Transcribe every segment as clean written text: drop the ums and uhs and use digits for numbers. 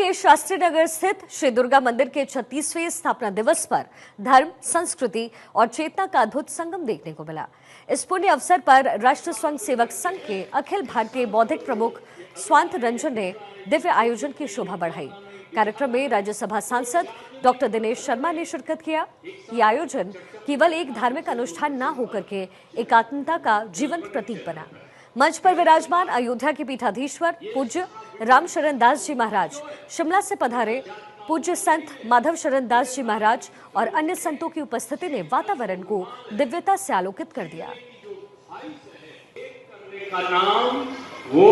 के शास्त्री नगर स्थित श्री दुर्गा मंदिर के 36वें स्थापना दिवस पर धर्म, संस्कृति और चेतना का अद्भुत संगम देखने को मिला। इस पुण्य अवसर पर राष्ट्र स्वयं सेवक संघ के अखिल भारतीय बौद्धिक प्रमुख स्वांत रंजन ने दिव्य आयोजन की शोभा बढ़ाई। कार्यक्रम में राज्यसभा सांसद डॉक्टर दिनेश शर्मा ने शिरकत किया। ये आयोजन केवल एक धार्मिक अनुष्ठान न होकर के एकात्मता का जीवंत प्रतीक बना। मंच पर विराजमान अयोध्या के पीठाधीश्वर पूज्य राम शरण दास जी महाराज, शिमला से पधारे पूज्य संत माधव शरण दास जी महाराज और अन्य संतों की उपस्थिति ने वातावरण को दिव्यता से आलोकित कर दिया। का नाम वो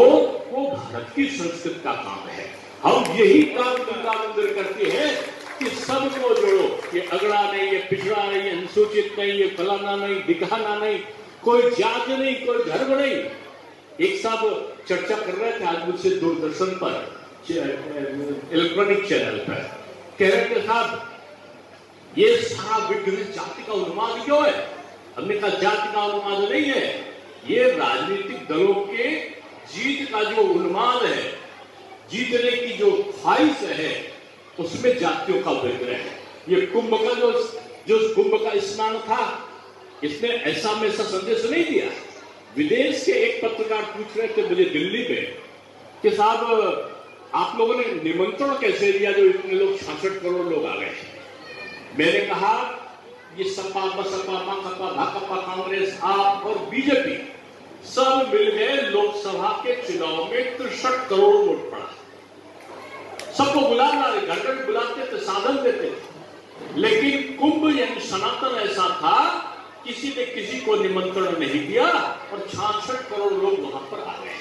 भारत की संस्कृति का काम है। हम यही काम दुर्गा मंदिर करते हैं कि सबको जोड़ो। ये अगड़ा नहीं, ये पिछड़ा नहीं, ये अनुसूचित नहीं, ये फलाना नहीं, दिखाना नहीं, कोई जात नहीं, कोई धर्म नहीं। एक साहब चर्चा कर रहे थे आज मुझसे दूरदर्शन पर, इलेक्ट्रॉनिक चैनल पर, कह रहे थे साहब ये सारा विग्रह जाति का उन्माद क्यों है? हमने कहा जाति का उन्माद नहीं है, ये राजनीतिक दलों के जीत का जो उन्माद है, जीतने की जो ख्वाहिश है, उसमें जातियों का विग्रह है। ये कुंभ का जो कुंभ का स्नान था, इसने ऐसा में ऐसा संदेश नहीं दिया। विदेश के एक पत्रकार पूछ रहे थे मुझे दिल्ली में कि साहब आप लोगों ने निमंत्रण कैसे दिया जो इतने लोग 66 करोड़ लोग आ गए? मैंने कहा ये सपा बसपा माकपा भाकपा कांग्रेस आप और बीजेपी सब मिल गए लोकसभा के चुनाव में 63 करोड़ वोट पड़ा। सबको बुलाना, घर घर बुलाते थे, साधन देते थे, लेकिन कुंभ यानी सनातन ऐसा था, किसी ने किसी को निमंत्रण नहीं दिया और 66 करोड़ लोग वहां पर आ गए।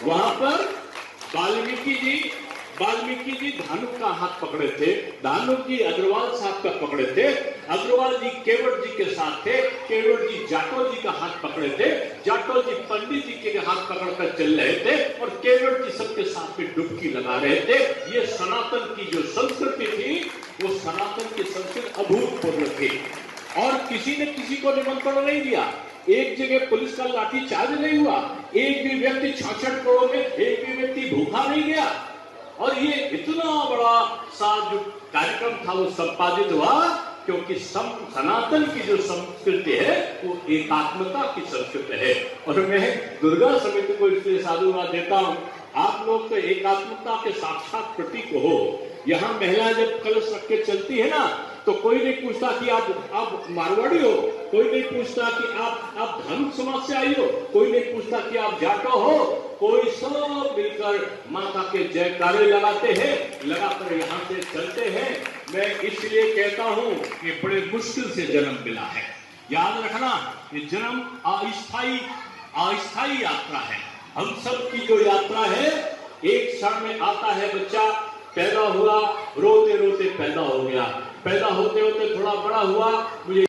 वहां पर वाल्मीकि जी धानुक का हाथ पकड़े थे, धानुक जी अग्रवाल साहब का पकड़े थे, अग्रवाल जी केवट जी के साथ थे, केवट जी जाटो जी का हाथ पकड़े थे, जाटो जी पंडित जी के हाथ पकड़कर चल रहे थे और केवट जी सबके साथ में डुबकी लगा रहे थे। ये सनातन की जो संस्कृति थी, वो सनातन की संस्कृति अभूतपूर्व थी और किसी ने किसी को निमंत्रण नहीं दिया। एक जगह पुलिस का लाठीचार्ज नहीं हुआ, एक भी व्यक्ति 66 करोड़ में एक भी व्यक्ति भूखा नहीं गया और ये इतना बड़ा सा जो कार्यक्रम था वो संपादित हुआ क्योंकि सनातन की जो संस्कृति है वो एकात्मता की संस्कृति है। और मैं दुर्गा समिति को इसलिए साधुवाद देता हूं, आप लोग तो एकात्मता के साक्षात प्रतीक हो। यहाँ महिला जब कलश रख के चलती है ना, तो कोई नहीं पूछता कि आप मारवाड़ी हो, कोई नहीं पूछता कि आप धानुक समाज से आई हो, कोई नहीं पूछता कि आप जाटो हो, कोई सब मिलकर माता के जयकारे लगाते हैं, लगाकर यहाँ से चलते हैं। मैं इसलिए कहता हूँ कि बड़े मुश्किल से जन्म मिला है। याद रखना, ये जन्म अस्थायी यात्रा है। हम सब की जो यात्रा है, एक क्षण में आता है बच्चा, पैदा हुआ, रोते रोते पैदा हो गया, पैदा होते होते थोड़ा बड़ा हुआ, मुझे